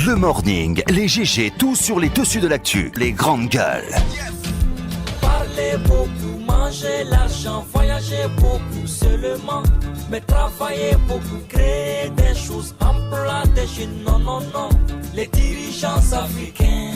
Le morning, les GG, tout sur les dessus de l'actu, les grandes gueules. Parler beaucoup, manger l'argent, voyager beaucoup seulement, mais travailler beaucoup, créer des choses, emploi des jeunes, non, non, non. Les dirigeants africains,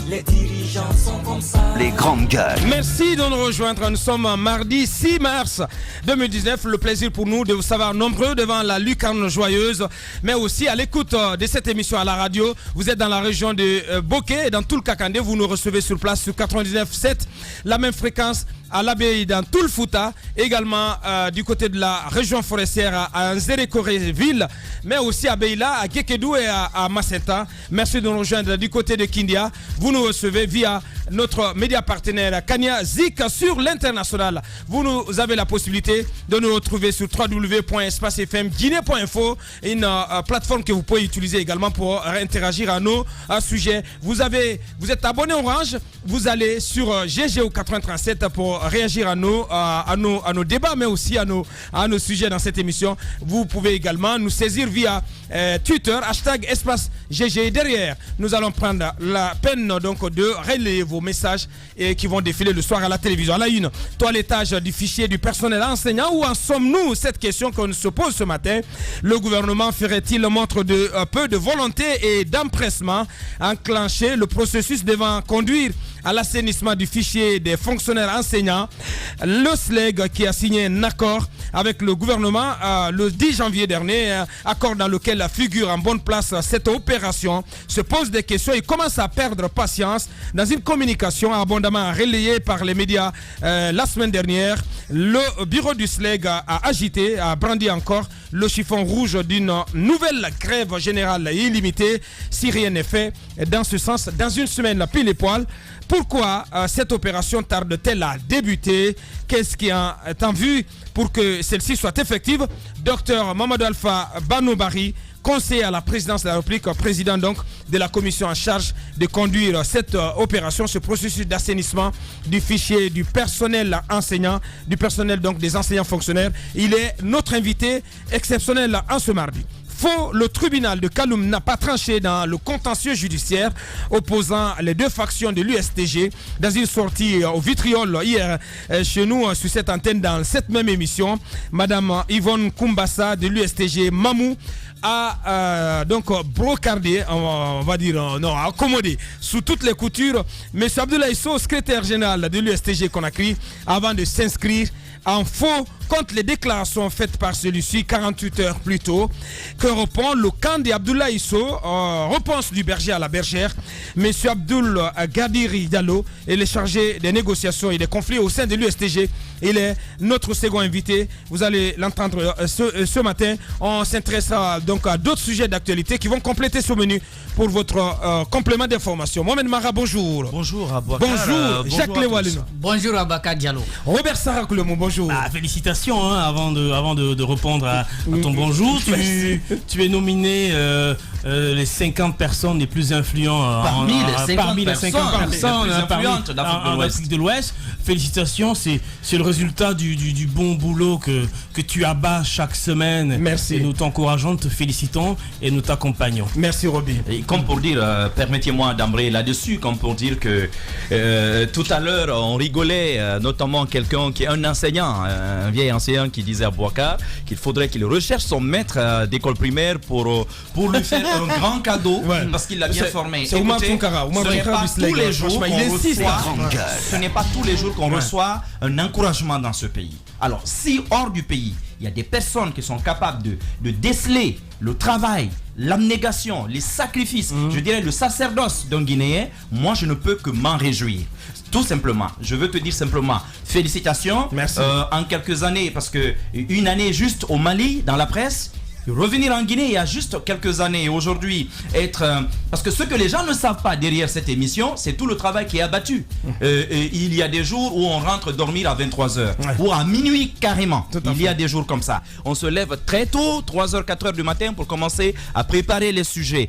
les dirigeants sont comme ça. Les grandes gueules. Merci de nous rejoindre. Nous sommes mardi 6 mars 2019. Le plaisir pour nous de vous savoir nombreux devant la lucarne joyeuse, mais aussi à l'écoute de cette émission à la radio. Vous êtes dans la région de Bokeh et dans tout le Kakandé. Vous nous recevez sur place sur 99.7, la même fréquence à l'Abbaye dans tout le Fouta, également du côté de la région forestière à Nzérékoré-Ville, mais aussi à Beila, à Gekedou et à Macenta. Merci de nous rejoindre du côté de Kindia. Vous nous recevez via notre média partenaire Kania Zik sur l'international. Vous avez la possibilité de nous retrouver sur www.espacefmguinée.info, une plateforme que vous pouvez utiliser également pour interagir à nos sujets. Vous êtes abonné Orange, vous allez sur GGO 837 pour réagir à nos débats, mais aussi à nos sujets dans cette émission. Vous pouvez également nous saisir via Twitter, hashtag espace GG. Derrière, nous allons prendre la peine donc de relayer vos messages qui vont défiler le soir à la télévision. À la une, toilettage du fichier du personnel enseignant. Où en sommes-nous? Cette question qu'on se pose ce matin. Le gouvernement ferait-il montre de peu de volonté et d'empressement, enclencher le processus devant conduire à l'assainissement du fichier des fonctionnaires enseignants? Le SLEG qui a signé un accord avec le gouvernement le 10 janvier dernier, accord dans lequel figure en bonne place cette opération, se pose des questions et commence à perdre patience. Dans une communication abondamment relayée par les médias la semaine dernière, le bureau du SLEG a agité, a brandi encore le chiffon rouge d'une nouvelle grève générale illimitée si rien n'est fait dans ce sens dans une semaine pile et poil. Pourquoi cette opération tarde-t-elle à débuter? Qu'est-ce qui est en vue pour que celle-ci soit effective? Docteur Mamadou Alpha Banobari, conseiller à la présidence de la République, président donc de la commission en charge de conduire cette opération, ce processus d'assainissement du fichier du personnel enseignant, du personnel donc des enseignants fonctionnaires. Il est notre invité exceptionnel en ce mardi. Faux, le tribunal de Kaloum n'a pas tranché dans le contentieux judiciaire opposant les deux factions de l'USTG. Dans une sortie au vitriol hier chez nous sur cette antenne dans cette même émission, Madame Yvonne Koumbassa de l'USTG Mamou a donc brocardé, on va dire, non, accommodé sous toutes les coutures Monsieur Abdoulaye Sow, secrétaire général de l'USTG Conakry, avant de s'inscrire en faux contre les déclarations faites par celui-ci 48 heures plus tôt, que répond le camp d'Abdoulaye Sow, réponse du berger à la bergère. Monsieur Abdoul Gadiri Diallo est le chargé des négociations et des conflits au sein de l'USTG. Il est notre second invité. Vous allez l'entendre ce matin. On s'intéressera donc à d'autres sujets d'actualité qui vont compléter ce menu pour votre complément d'information. Mohamed Mara, bonjour. Bonjour Abouakar. Bonjour Jacques Lewalino. Bonjour Abaka Diallo. Robert Sarakoulemo, bonjour. Félicitations avant de répondre à ton bonjour. Tu es nominé les 50 personnes les plus influentes parmi les 50 personnes influentes d'Afrique de l'Ouest. Félicitations, c'est le résultat du bon boulot que tu abats chaque semaine. Merci. Et nous t'encourageons, te félicitons et nous t'accompagnons. Merci Roby. Et comme pour dire, permettez-moi d'embrayer là-dessus, comme pour dire que tout à l'heure on rigolait, notamment quelqu'un qui est un enseignant, un vieil enseignant qui disait à Bouakar qu'il faudrait qu'il recherche son maître d'école primaire pour lui faire un grand cadeau, parce qu'il l'a bien formé. C'est Oumar Tonkara. Ce n'est pas tous les jours ce n'est pas tous les jours qu'on reçoit un encouragement dans ce pays. Alors si hors du pays il y a des personnes qui sont capables de déceler le travail, l'abnégation, les sacrifices, je dirais le sacerdoce d'un Guinéen, moi je ne peux que m'en réjouir. Tout simplement, je veux te dire simplement félicitations. Merci. En quelques années, parce que une année juste au Mali, dans la presse, revenir en Guinée il y a juste quelques années et aujourd'hui parce que ce que les gens ne savent pas derrière cette émission, c'est tout le travail qui est abattu. Il y a des jours où on rentre dormir à 23h ou à minuit carrément. Il y a des jours comme ça. On se lève très tôt, 3h, 4h du matin pour commencer à préparer les sujets.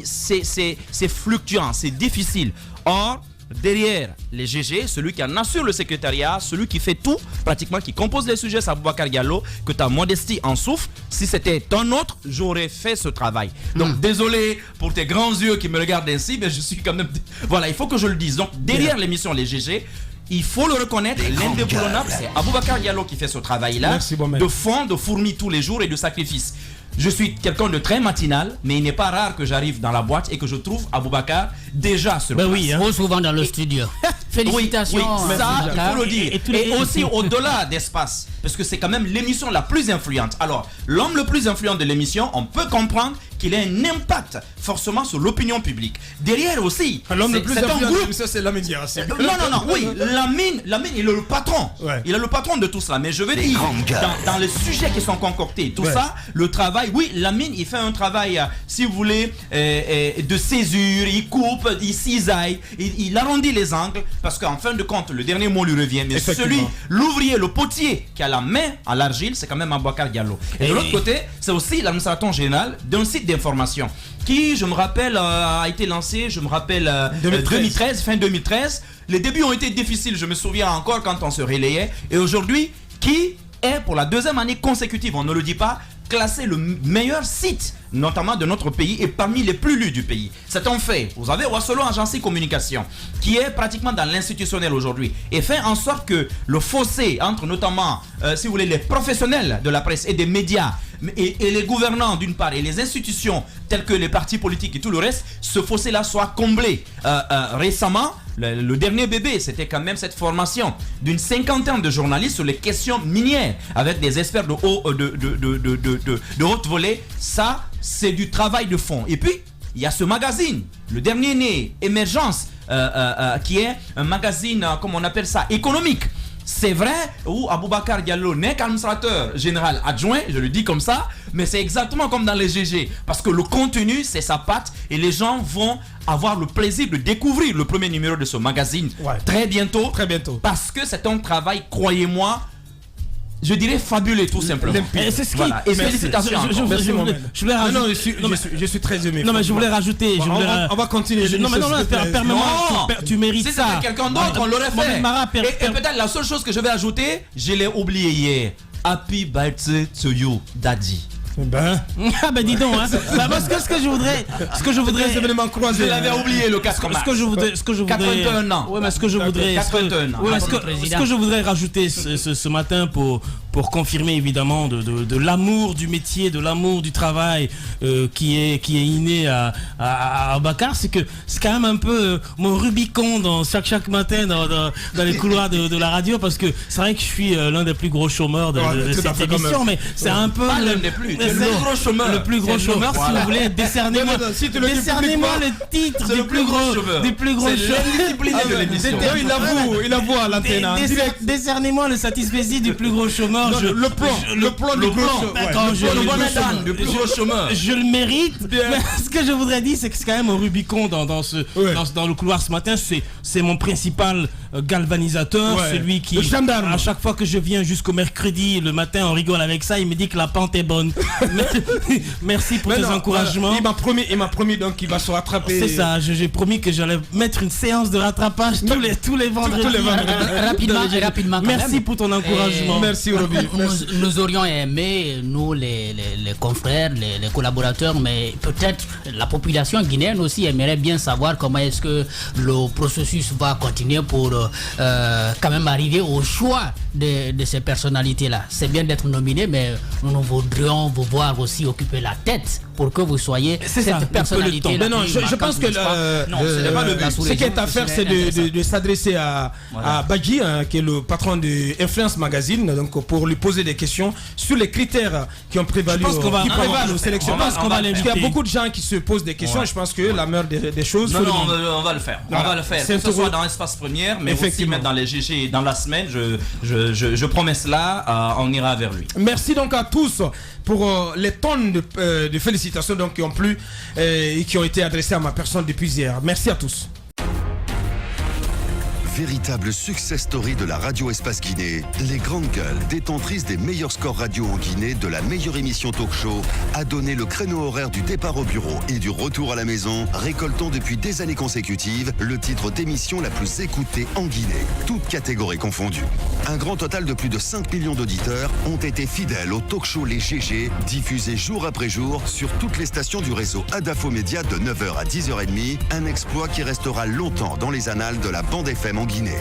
C'est fluctuant, c'est difficile. Or, derrière les GG, celui qui en assure le secrétariat, celui qui fait tout, pratiquement qui compose les sujets, c'est Aboubacar Diallo, que ta modestie en souffre. Si c'était un autre, j'aurais fait ce travail. Donc désolé pour tes grands yeux qui me regardent ainsi, mais je suis quand même... Voilà, il faut que je le dise. Donc derrière l'émission Les GG, il faut le reconnaître, l'indéboulonnable, c'est Aboubacar Diallo qui fait ce travail-là, de fond, de fourmi tous les jours et de sacrifice. Je suis quelqu'un de très matinal, mais il n'est pas rare que j'arrive dans la boîte et que je trouve Aboubacar déjà sur place. Oui, trop souvent dans le studio. Félicitations. Oui, ça, il faut le dire. Et aussi au-delà d'espace, parce que c'est quand même l'émission la plus influente. Alors, l'homme le plus influent de l'émission, on peut comprendre qu'il a un impact forcément sur l'opinion publique. Derrière aussi, l'homme le plus influent de l'émission, c'est Lamine Diarra. Non, oui, Lamine, il est le patron. Ouais. Il est le patron de tout cela. Mais je veux dire, dans les sujets qui sont concoctés, tout ça, le travail, oui, Lamine, il fait un travail, si vous voulez, de césure, il coupe, il cisaille, il arrondit les angles, parce qu'en fin de compte, le dernier mot lui revient. Mais celui, l'ouvrier, le potier qui a la main à l'argile, c'est quand même Aboubacar Diallo. Et de l'autre côté, c'est aussi l'administrateur général d'un site d'information qui, je me rappelle, a été lancé, je me rappelle, 2013, fin 2013. Les débuts ont été difficiles, je me souviens encore quand on se relayait. Et aujourd'hui, qui est pour la deuxième année consécutive, on ne le dit pas, classé le meilleur site, notamment de notre pays, et parmi les plus lus du pays. C'est un fait. Vous avez Wassolo Agency Communication, qui est pratiquement dans l'institutionnel aujourd'hui, et fait en sorte que le fossé entre notamment, si vous voulez, les professionnels de la presse et des médias, et les gouvernants d'une part, et les institutions telles que les partis politiques et tout le reste, ce fossé-là soit comblé. Récemment, le dernier bébé, c'était quand même cette formation d'une cinquantaine de journalistes sur les questions minières, avec des experts de haute volée. Ça, c'est du travail de fond. Et puis, il y a ce magazine, le dernier né, Émergence, qui est un magazine, comme on appelle ça, économique. C'est vrai, où Aboubacar Diallo n'est qu'administrateur général adjoint, je le dis comme ça, mais c'est exactement comme dans les GG, parce que le contenu, c'est sa patte, et les gens vont avoir le plaisir de découvrir le premier numéro de ce magazine très bientôt, parce que c'est un travail, croyez-moi, je dirais fabuleux, tout simplement. C'est ce qui... Voilà. Et félicitations. Je suis très ému. Non, mais je voulais rajouter... On va continuer. Non, tu mérites ça. Si c'était quelqu'un d'autre, on l'aurait fait. Et peut-être la seule chose que je vais ajouter, je l'ai oublié hier. Happy birthday to you, Daddy. Dis donc, hein. Parce que ce que je voudrais, les événements croisés. Je l'avais oublié le 4 mars. 81 ans. Ouais, mais ce que je voudrais, 81 ans. Ce que je voudrais rajouter ce matin pour confirmer évidemment de l'amour du métier, de l'amour du travail qui est inné à Aboubacar, c'est que c'est quand même un peu mon Rubicon chaque matin dans les couloirs de la radio, parce que c'est vrai que je suis l'un des plus gros chômeurs de cette émission, mais c'est un peu le plus gros chômeur, si vous voulez. Décernez-moi le titre du plus gros chômeur de l'émission. Il avoue à l'antenne. Décernez-moi le satisfait du plus gros chômeur. Le plan du gros chômeur. Je le mérite. Mais ce que je voudrais dire, c'est que c'est quand même un Rubicon dans le couloir ce matin. C'est mon principal galvanisateur, celui qui, à chaque fois que je viens jusqu'au mercredi, le matin, on rigole avec ça, il me dit que la pente est bonne. Merci pour tes encouragements. Il m'a promis donc qu'il va se rattraper. C'est ça, j'ai promis que j'allais mettre une séance de rattrapage tous les vendredis. Rapidement. Merci pour ton encouragement. Merci Roby. Nous aurions aimé, nous les confrères, les collaborateurs, mais peut-être la population guinéenne aussi aimerait bien savoir comment est-ce que le processus va continuer pour quand même arriver au choix de ces personnalités-là. C'est bien d'être nominé, mais nous voudrions vous voir aussi occuper la tête pour que vous soyez cette personnalité. Mais non, je pense que ce qui est à faire, c'est de s'adresser à Badji, qui est le patron de Influence Magazine, donc pour lui poser des questions sur les critères qui ont prévalu aux sélections. Parce qu'il y a beaucoup de gens qui se posent des questions. Je pense que la meilleure des choses. Non, on va le faire. On va le faire. Que ce soit dans l'espace première, mais aussi mettre dans les GG dans la semaine. Je promets cela. On ira vers lui. Merci donc à tous pour les tonnes de félicitations donc, qui ont plu et qui ont été adressées à ma personne depuis hier. Merci à tous. Véritable success story de la radio Espace Guinée, les Grandes Gueules, détentrices des meilleurs scores radio en Guinée, de la meilleure émission talk show, a donné le créneau horaire du départ au bureau et du retour à la maison, récoltant depuis des années consécutives le titre d'émission la plus écoutée en Guinée, toutes catégories confondues. Un grand total de plus de 5 millions d'auditeurs ont été fidèles au talk show Les GG, diffusé jour après jour sur toutes les stations du réseau Adafo Média de 9h à 10h30, un exploit qui restera longtemps dans les annales de la bande FM en Guinée.